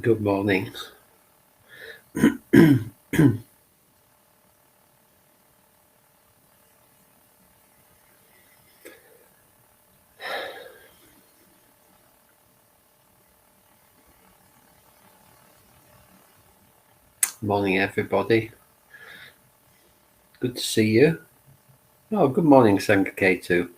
Good morning. Morning, everybody. Good to see you. Oh, good morning, Sangaketu.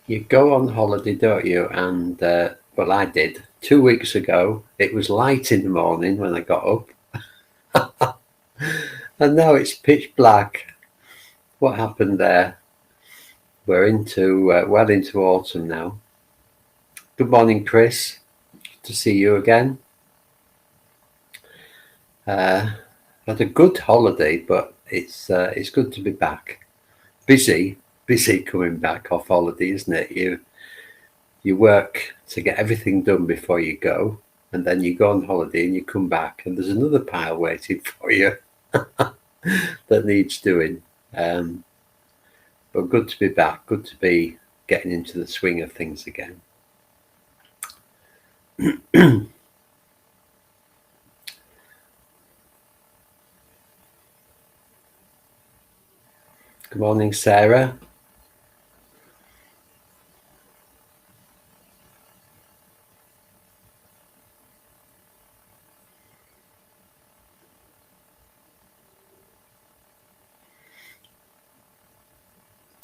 You go on holiday, don't you? And well, I did 2 weeks ago. It was light in the morning when I got up, and now it's pitch black. What happened there? We're into well into autumn now. Good morning, Chris. Good to see you again. Had a good holiday, but it's good to be back. Busy coming back off holiday, isn't it? You work to get everything done before you go, and then you go on holiday and you come back and there's another pile waiting for you that needs doing. But good to be back, good to be getting into the swing of things again. Good morning, Sarah.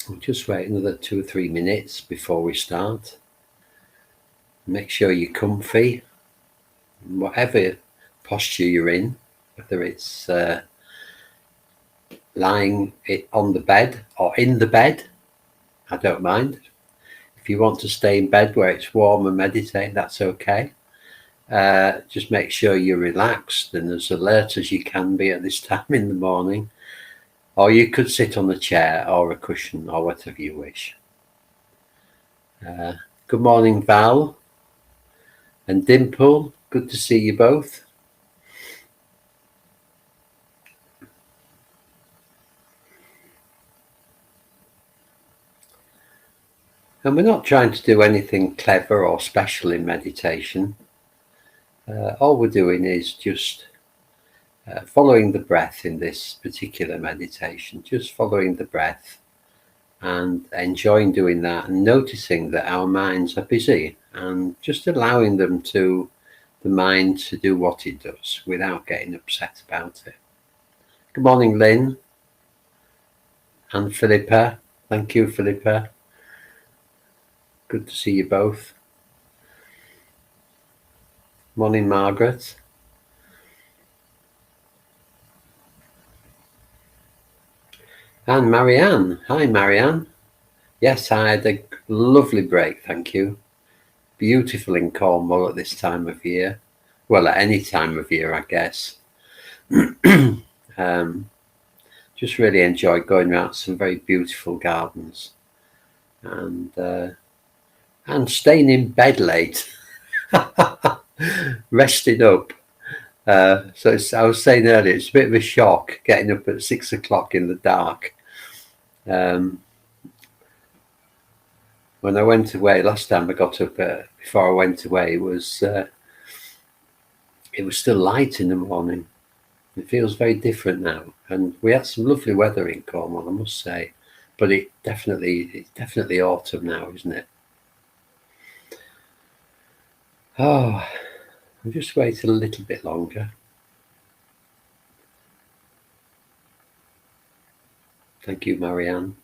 We'll just wait another 2 or 3 minutes before we start. Make sure you're comfy, whatever posture you're in, whether it's lying on the bed or in the bed, I don't mind. If you want to stay in bed where it's warm and meditate, that's okay. Just make sure you're relaxed and as alert as you can be at this time in the morning. Or you could sit on a chair or a cushion or whatever you wish. Good morning, Val and Dimple. Good to see you both. And we're not trying to do anything clever or special in meditation. All we're doing is just following the breath in this particular meditation, just following the breath and enjoying doing that and noticing that our minds are busy and just allowing the mind to do what it does without getting upset about it. Good morning, Lynn and Philippa. Thank you, Philippa. Good to see you both. Morning, Margaret. And Marianne. Hi, Marianne. Yes, I had a lovely break, thank you. Beautiful in Cornwall at this time of year. Well, at any time of year, I guess. Just really enjoyed going around some very beautiful gardens and staying in bed late, resting up. So I was saying earlier, it's a bit of a shock getting up at 6 o'clock in the dark. When I went away last time, I got up before I went away. It was still light in the morning. It feels very different now, and we had some lovely weather in Cornwall, I must say. But it's definitely autumn now, isn't it? Oh, I'll just wait a little bit longer. Thank you, Marianne.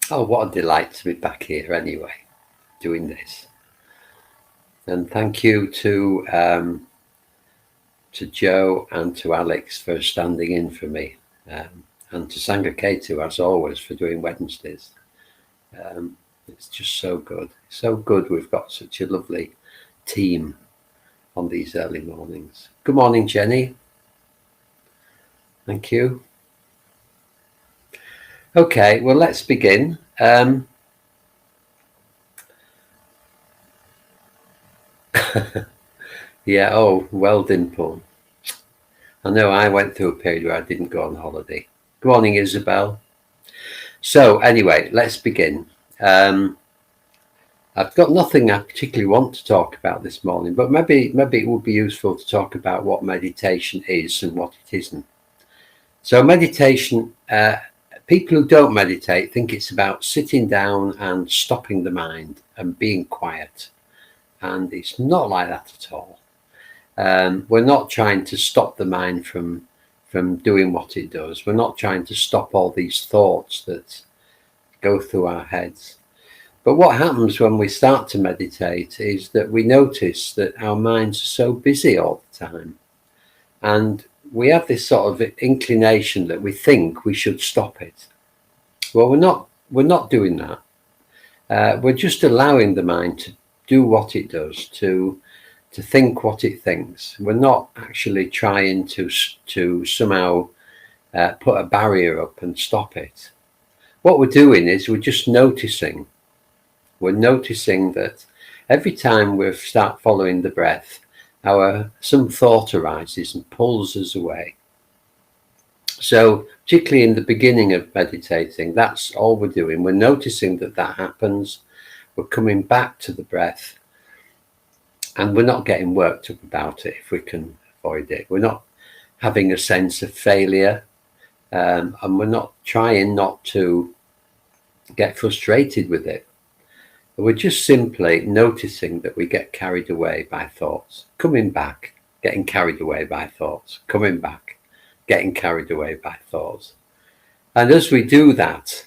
Oh, what a delight to be back here anyway, doing this. And thank you to Joe and to Alex for standing in for me, and to Sangaketu, as always, for doing Wednesdays. It's just so good. So good we've got such a lovely team on these early mornings. Good morning, Jenny. Thank you. Okay, well, let's begin. Yeah, oh, well, Dimple. I know I went through a period where I didn't go on holiday. Good morning, Isabel. So anyway, let's begin. I've got nothing I particularly want to talk about this morning, but maybe it would be useful to talk about what meditation is and what it isn't. So meditation, people who don't meditate think it's about sitting down and stopping the mind and being quiet. And it's not like that at all. We're not trying to stop the mind from doing what it does. We're not trying to stop all these thoughts that go through our heads. But what happens when we start to meditate is that we notice that our minds are so busy all the time. And we have this sort of inclination that we think we should stop it. Well, we're not doing that. We're just allowing the mind to do what it does, to think what it thinks. We're not actually trying to somehow put a barrier up and stop it. What we're doing is we're just noticing. We're noticing that every time we start following the breath, some thought arises and pulls us away. So particularly in the beginning of meditating, that's all we're doing. We're noticing that happens. We're coming back to the breath, and we're not getting worked up about it if we can avoid it. We're not having a sense of failure, and we're not trying not to get frustrated with it. We're just simply noticing that we get carried away by thoughts, coming back, getting carried away by thoughts, coming back, getting carried away by thoughts. And as we do that,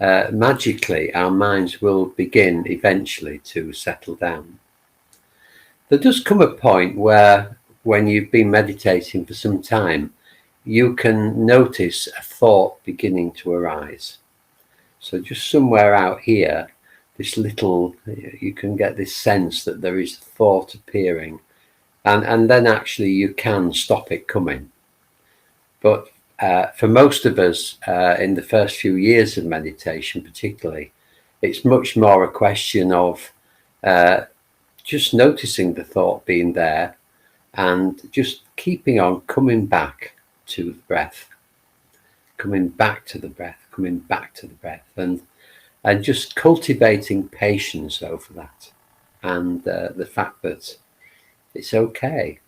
magically, our minds will begin eventually to settle down. There does come a point where, when you've been meditating for some time, you can notice a thought beginning to arise. So just somewhere out here, you can get this sense that there is a thought appearing, and then actually you can stop it coming. But for most of us, in the first few years of meditation particularly, it's much more a question of just noticing the thought being there and just keeping on coming back to the breath, coming back to the breath, coming back to the breath, and just cultivating patience over that, and the fact that it's okay.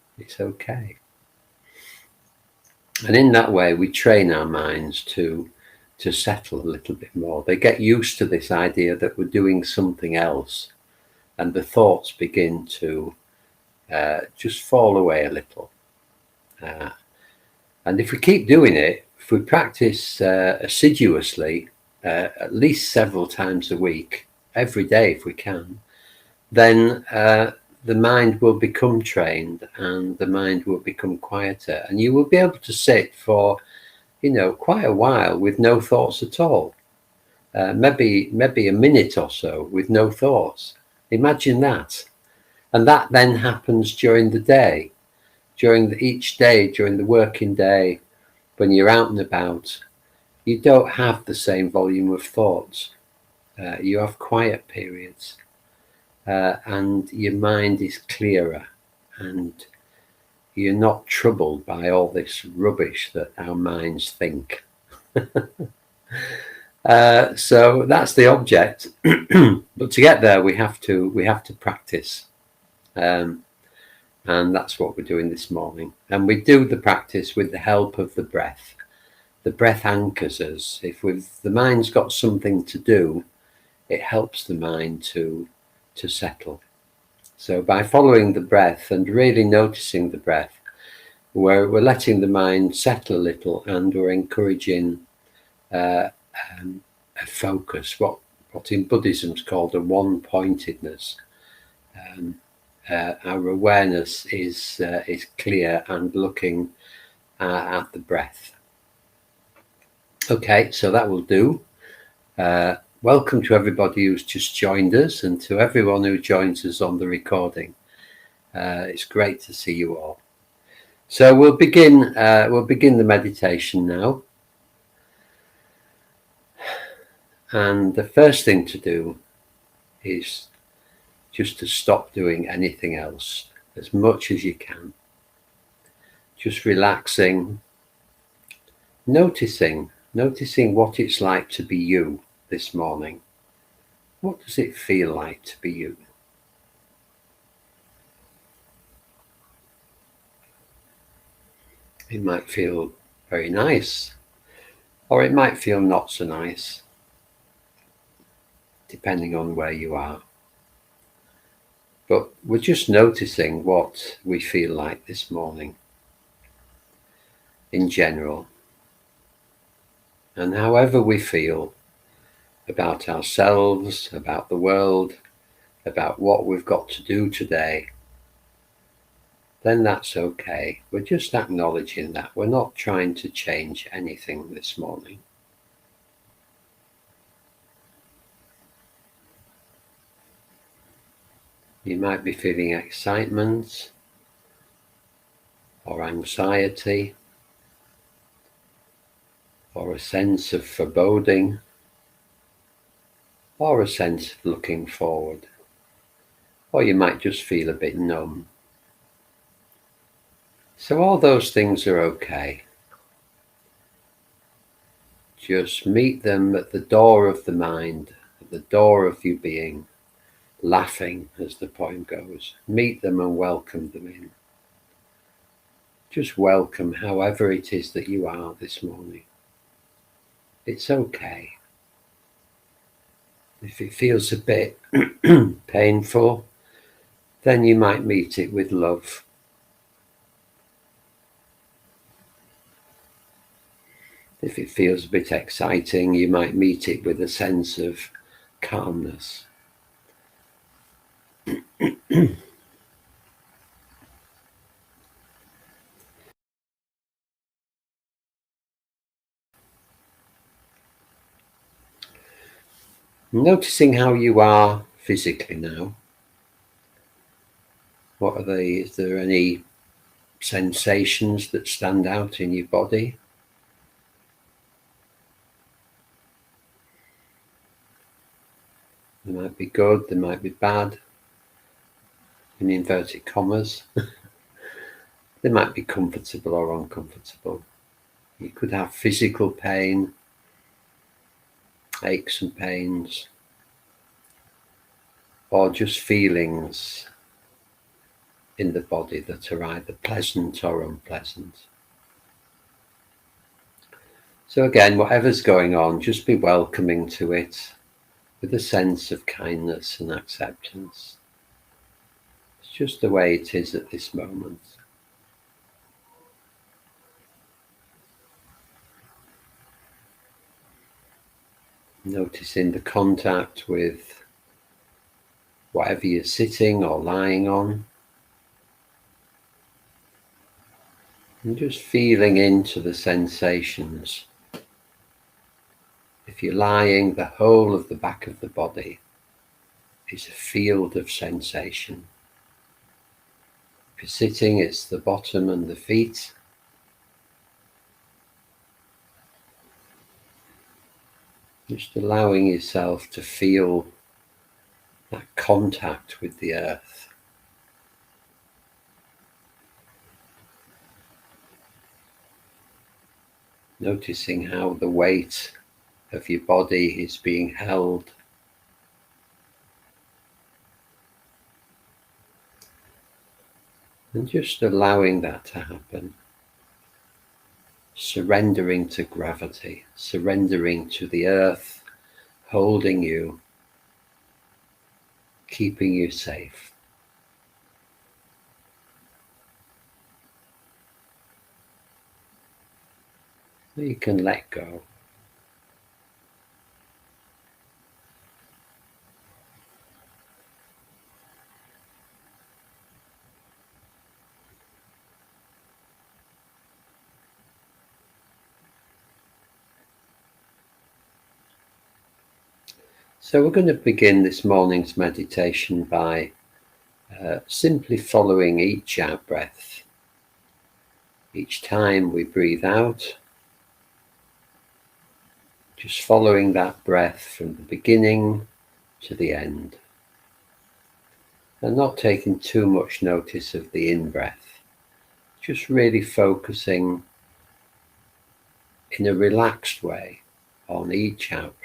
And in that way, we train our minds to settle a little bit more. They get used to this idea that we're doing something else, and the thoughts begin to just fall away a little. And if we keep doing it, if we practice assiduously, at least several times a week, every day if we can, then the mind will become trained and the mind will become quieter, and you will be able to sit for quite a while with no thoughts at all. Maybe a minute or so with no thoughts. Imagine that. And that then happens during the day, each day, during the working day, when you're out and about. You don't have the same volume of thoughts. You have quiet periods, and your mind is clearer, and you're not troubled by all this rubbish that our minds think. So that's the object. But to get there, we have to practice, and that's what we're doing this morning. And we do the practice with the help of the breath. The breath anchors us. If the mind's got something to do, it helps the mind to settle. So by following the breath and really noticing the breath, we're letting the mind settle a little, and we're encouraging a focus, what in Buddhism is called a one-pointedness. Our awareness is clear and looking at the breath. Okay, so that will do. Welcome to everybody who's just joined us, and to everyone who joins us on the recording. It's great to see you all. So we'll begin the meditation now. And the first thing to do is just to stop doing anything else as much as you can. Just relaxing, noticing what it's like to be you this morning. What does it feel like to be you? It might feel very nice, or it might feel not so nice, depending on where you are. But we're just noticing what we feel like this morning in general. And however we feel about ourselves, about the world, about what we've got to do today, then that's okay. We're just acknowledging that. We're not trying to change anything this morning. You might be feeling excitement or anxiety or a sense of foreboding or a sense of looking forward. Or you might just feel a bit numb. So all those things are okay. Just meet them at the door of the mind, at the door of your being, laughing as the poem goes. Meet them and welcome them in. Just welcome however it is that you are this morning. It's okay. If it feels a bit painful, then you might meet it with love. If it feels a bit exciting, you might meet it with a sense of calmness. Noticing how you are physically now. What are they? Is there any sensations that stand out in your body? They might be good, they might be bad, in inverted commas. They might be comfortable or uncomfortable. You could have physical pain, aches and pains, or just feelings in the body that are either pleasant or unpleasant. So again, whatever's going on, just be welcoming to it with a sense of kindness and acceptance. It's just the way it is at this moment. Noticing the contact with whatever you're sitting or lying on. And just feeling into the sensations. If you're lying, the whole of the back of the body is a field of sensation. If you're sitting, it's the bottom and the feet. Just allowing yourself to feel that contact with the earth. Noticing how the weight of your body is being held. And just allowing that to happen. Surrendering to gravity, surrendering to the earth, holding you, keeping you safe. You can let go. So we're going to begin this morning's meditation by simply following each out-breath. Each time we breathe out, just following that breath from the beginning to the end, and not taking too much notice of the in-breath, just really focusing in a relaxed way on each out-breath.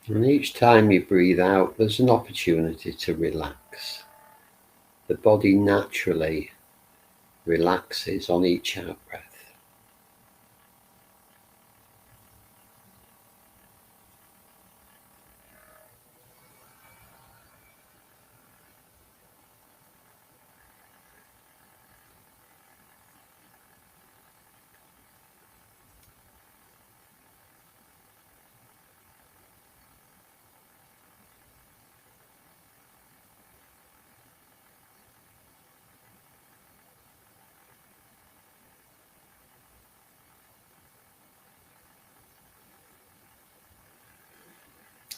And each time you breathe out, there's an opportunity to relax. The body naturally relaxes on each out-breath.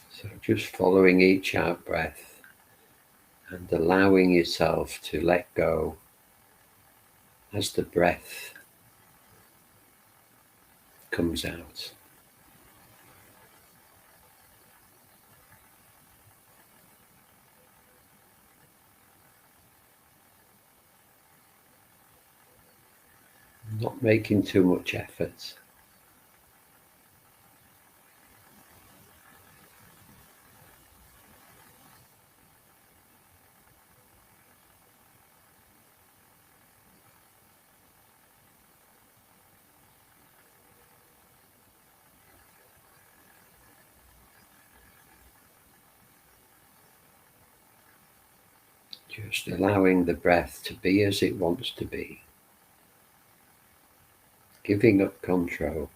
So just following each out-breath and allowing yourself to let go as the breath comes out. Not making too much effort. Just allowing the breath to be as it wants to be. Giving up control.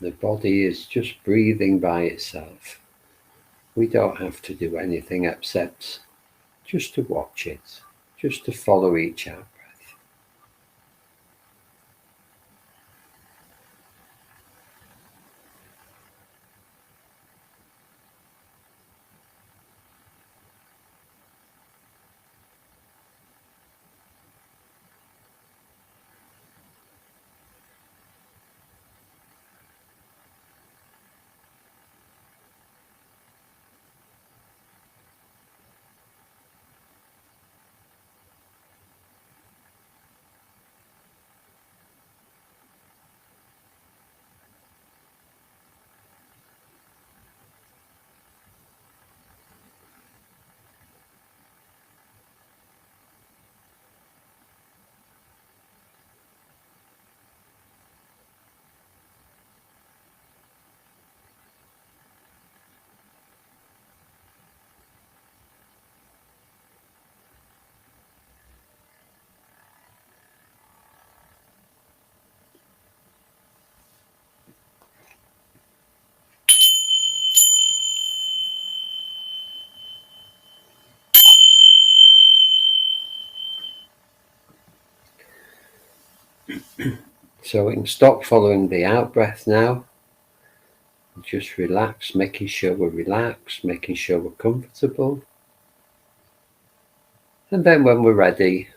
The body is just breathing by itself. We don't have to do anything except just to watch it, just to follow each out-breath. So we can stop following the out-breath now. Just relax, making sure we're relaxed, making sure we're comfortable. And then when we're ready,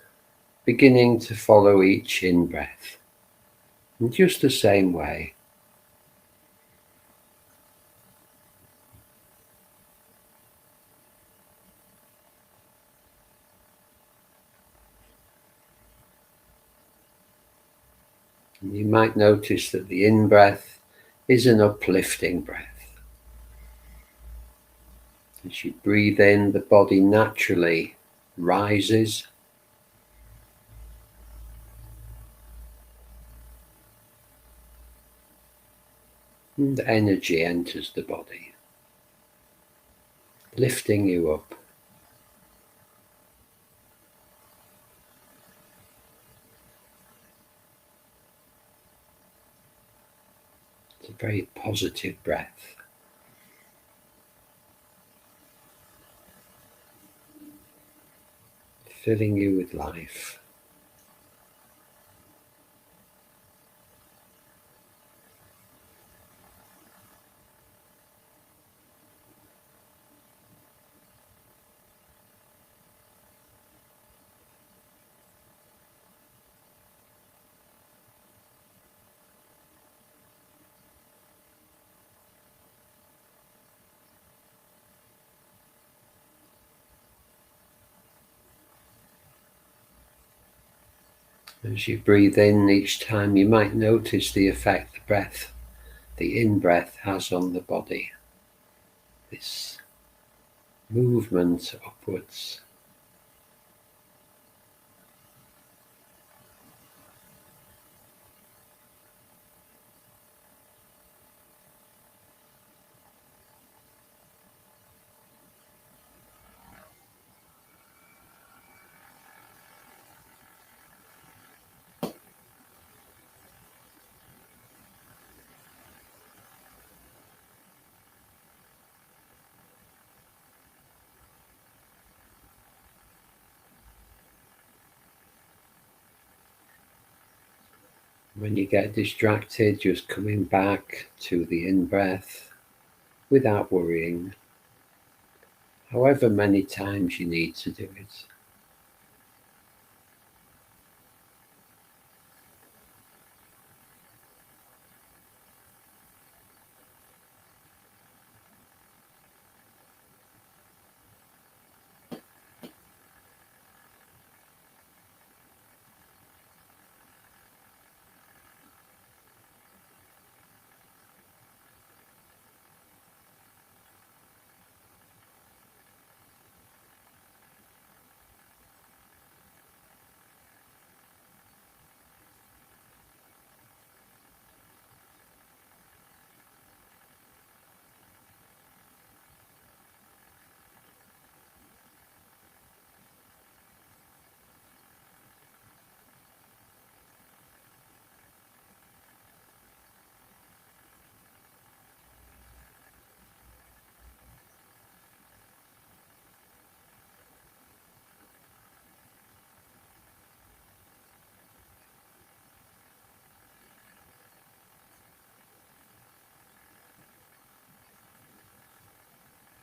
beginning to follow each in-breath in just the same way. And you might notice that the in-breath is an uplifting breath. As you breathe in, the body naturally rises, and energy enters the body, lifting you up. It's a very positive breath. Filling you with life. As you breathe in each time, you might notice the effect the in-breath has on the body. This movement upwards. When you get distracted, just coming back to the in-breath without worrying, however many times you need to do it.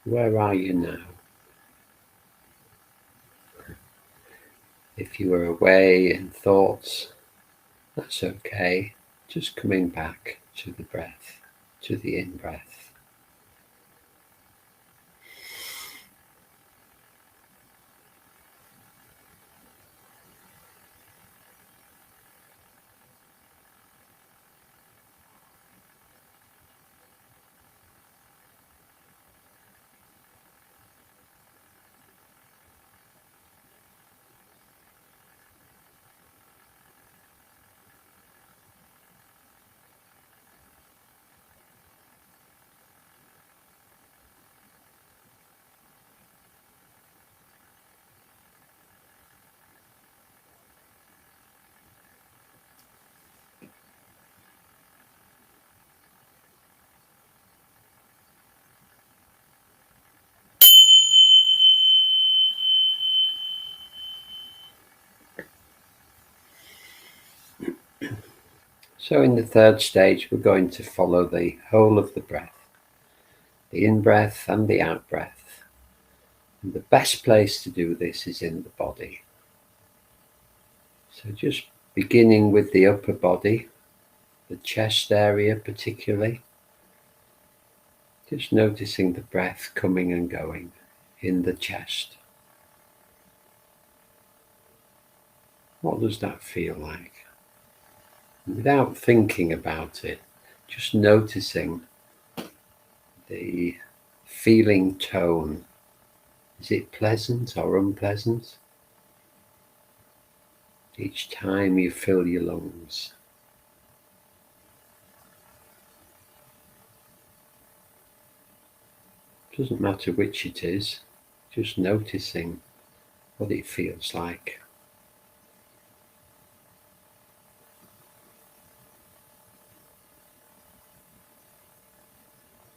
Where are you now? If you were away in thoughts, that's okay. Just coming back to the breath, to the in-breath. So in the third stage, we're going to follow the whole of the breath, the in-breath and the out-breath. And the best place to do this is in the body. So just beginning with the upper body, the chest area particularly, just noticing the breath coming and going in the chest. What does that feel like? Without thinking about it, just noticing the feeling tone. Is it pleasant or unpleasant? Each time you fill your lungs. Doesn't matter which it is, just noticing what it feels like.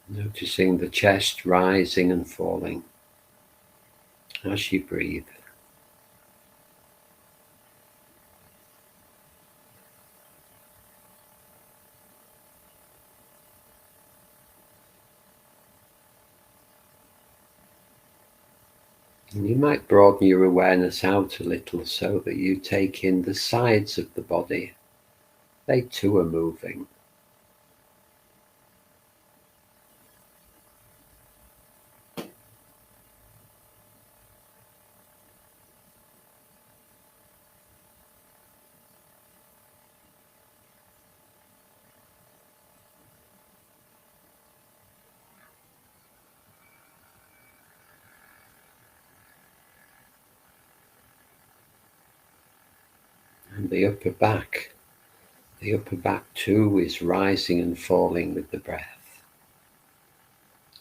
Noticing the chest rising and falling as you breathe. And you might broaden your awareness out a little so that you take in the sides of the body. They too are moving. And the upper back too is rising and falling with the breath.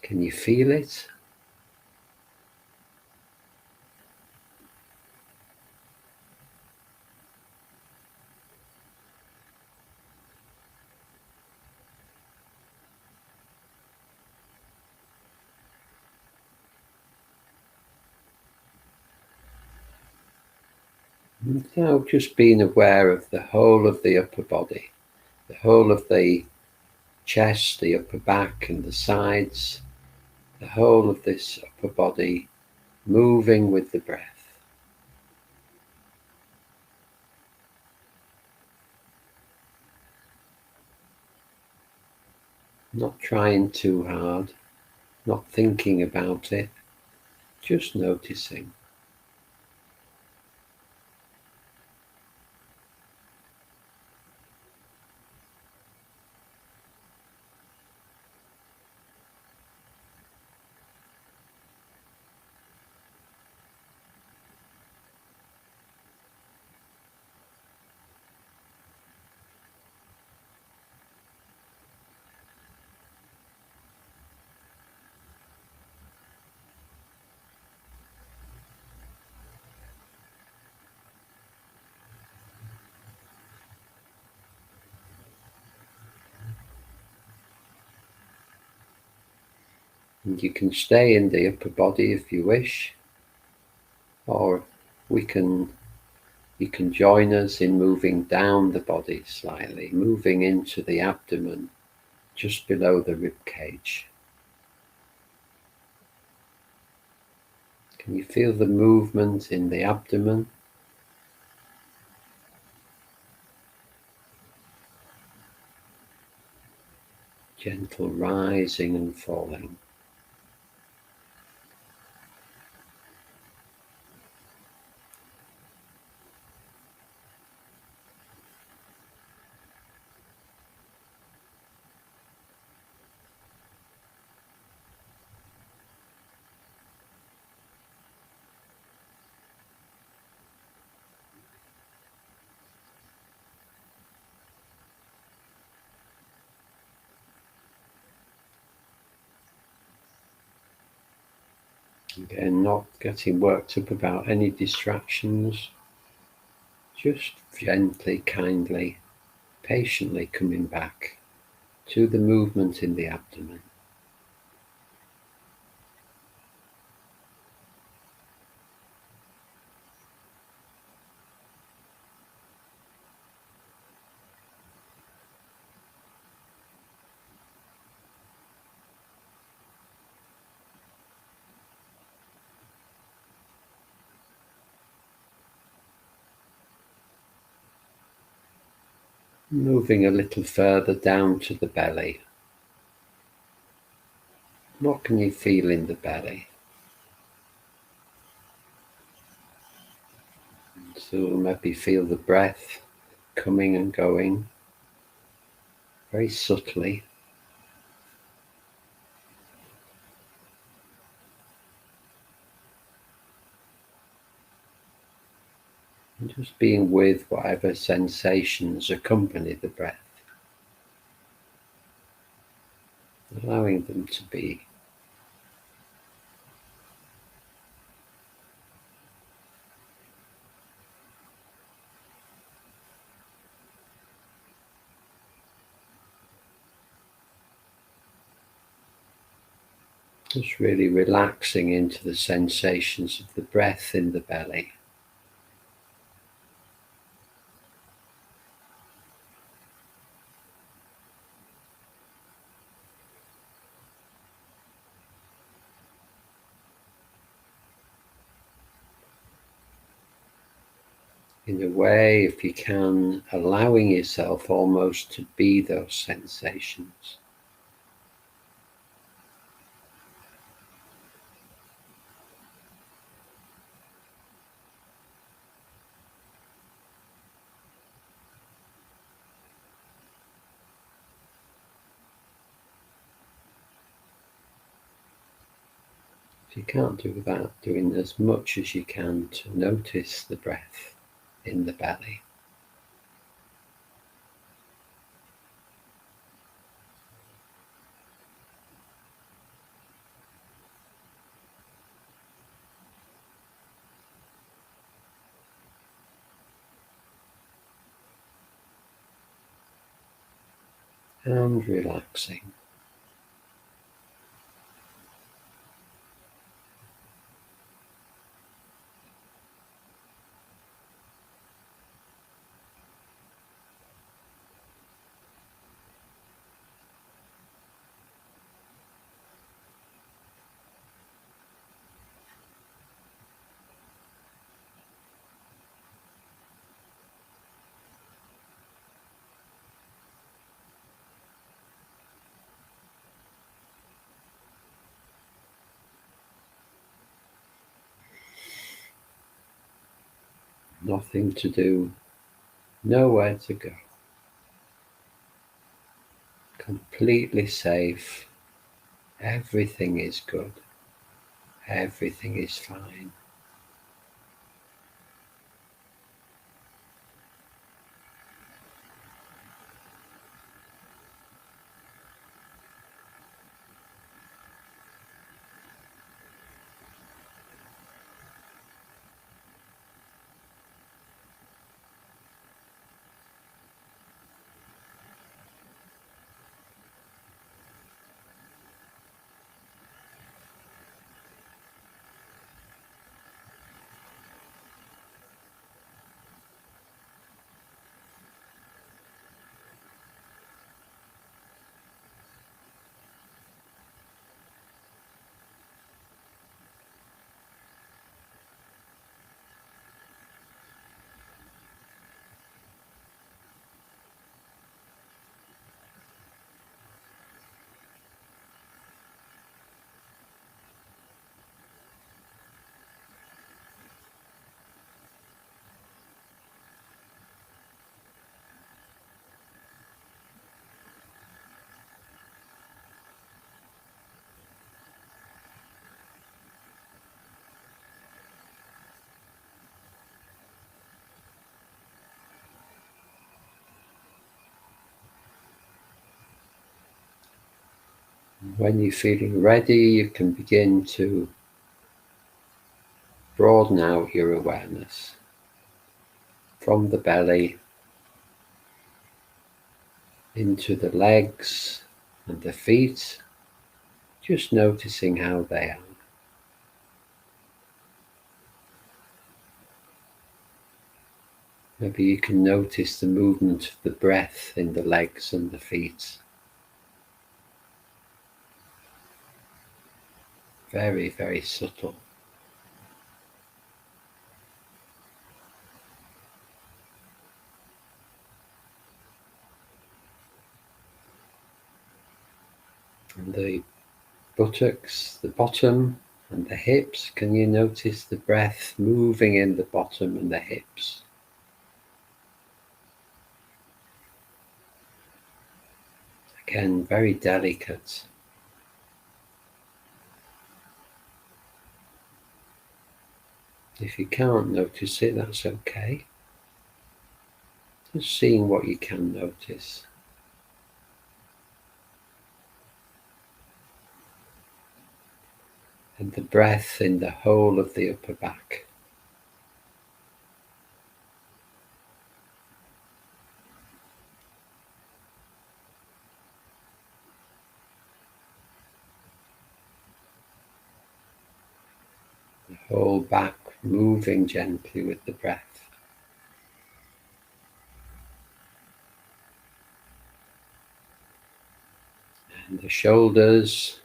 Can you feel it? And now just being aware of the whole of the upper body, the whole of the chest, the upper back and the sides, the whole of this upper body moving with the breath. Not trying too hard, not thinking about it, just noticing. And you can stay in the upper body if you wish, or you can join us in moving down the body slightly, moving into the abdomen, just below the rib cage. Can you feel the movement in the abdomen? Gentle rising and falling. Again, not getting worked up about any distractions, just gently, kindly, patiently coming back to the movement in the abdomen. Moving a little further down to the belly. What can you feel in the belly? So maybe feel the breath coming and going very subtly. And just being with whatever sensations accompany the breath, allowing them to be. Just really relaxing into the sensations of the breath in the belly. In a way, if you can, allowing yourself almost to be those sensations. If you can't do that, doing as much as you can to notice the breath in the belly. And relaxing. Nothing to do, nowhere to go. Completely safe. Everything is good. Everything is fine. When you're feeling ready, you can begin to broaden out your awareness from the belly into the legs and the feet, just noticing how they are. Maybe you can notice the movement of the breath in the legs and the feet. Very, very subtle. And the buttocks, the bottom and the hips, can you notice the breath moving in the bottom and the hips? Again, very delicate. If you can't notice it, that's okay. Just seeing what you can notice. And the breath in the whole of the upper back. The whole back moving gently with the breath. And the shoulders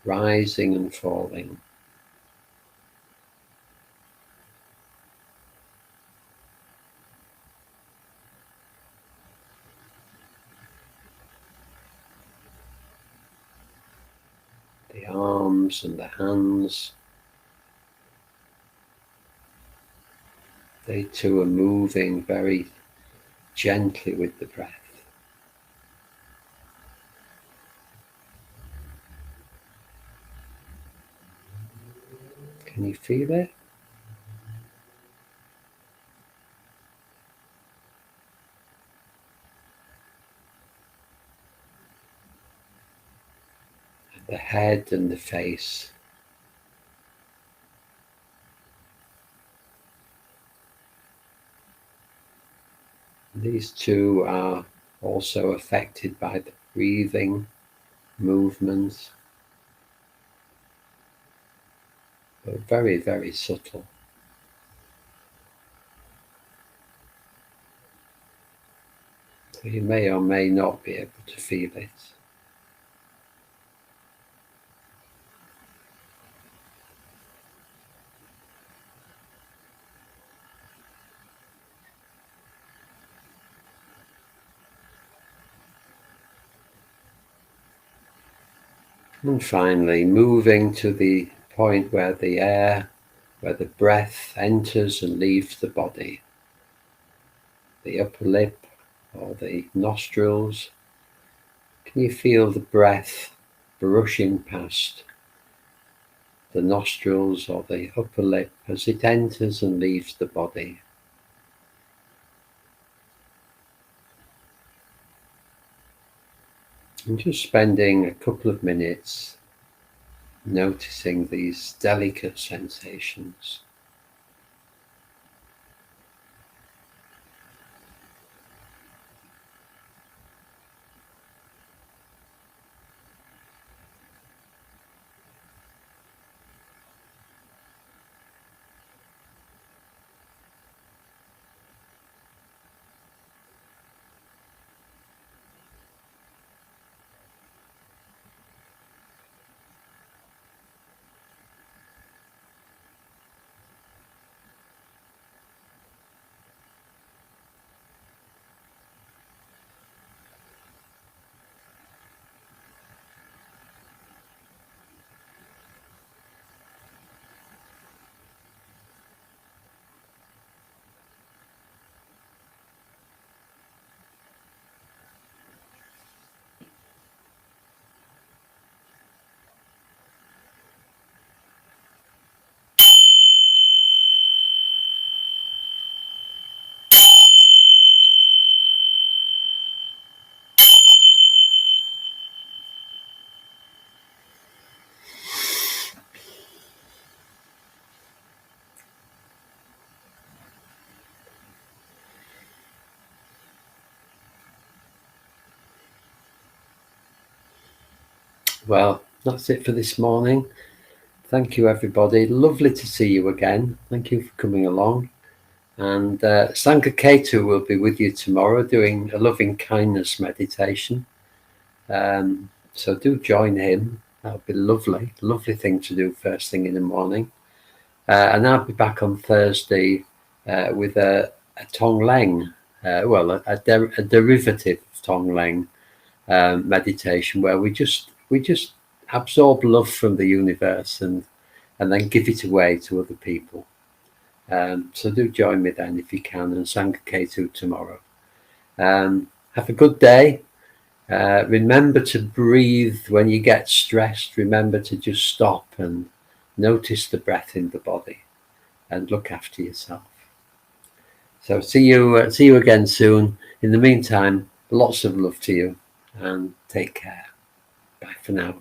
rising and falling. The arms and the hands, they too are moving very gently with the breath. Can you feel it? The head and the face. These two are also affected by the breathing movements, but very, very subtle. So you may or may not be able to feel it. And finally, moving to the point where the breath enters and leaves the body, the upper lip or the nostrils. Can you feel the breath brushing past the nostrils or the upper lip as it enters and leaves the body? And just spending a couple of minutes noticing these delicate sensations. Well, that's it for this morning. Thank you, everybody. Lovely to see you again. Thank you for coming along. And Sangha Ketu will be with you tomorrow doing a loving kindness meditation. So do join him. That would be lovely. Lovely thing to do first thing in the morning. And I'll be back on Thursday with a Tonglen, a derivative of Tonglen meditation, where we just absorb love from the universe and then give it away to other people. So do join me then if you can, and Sangha Ketu tomorrow. Have a good day. Remember to breathe when you get stressed. Remember to just stop and notice the breath in the body and look after yourself. So see you again soon. In the meantime, lots of love to you and take care. Bye for now.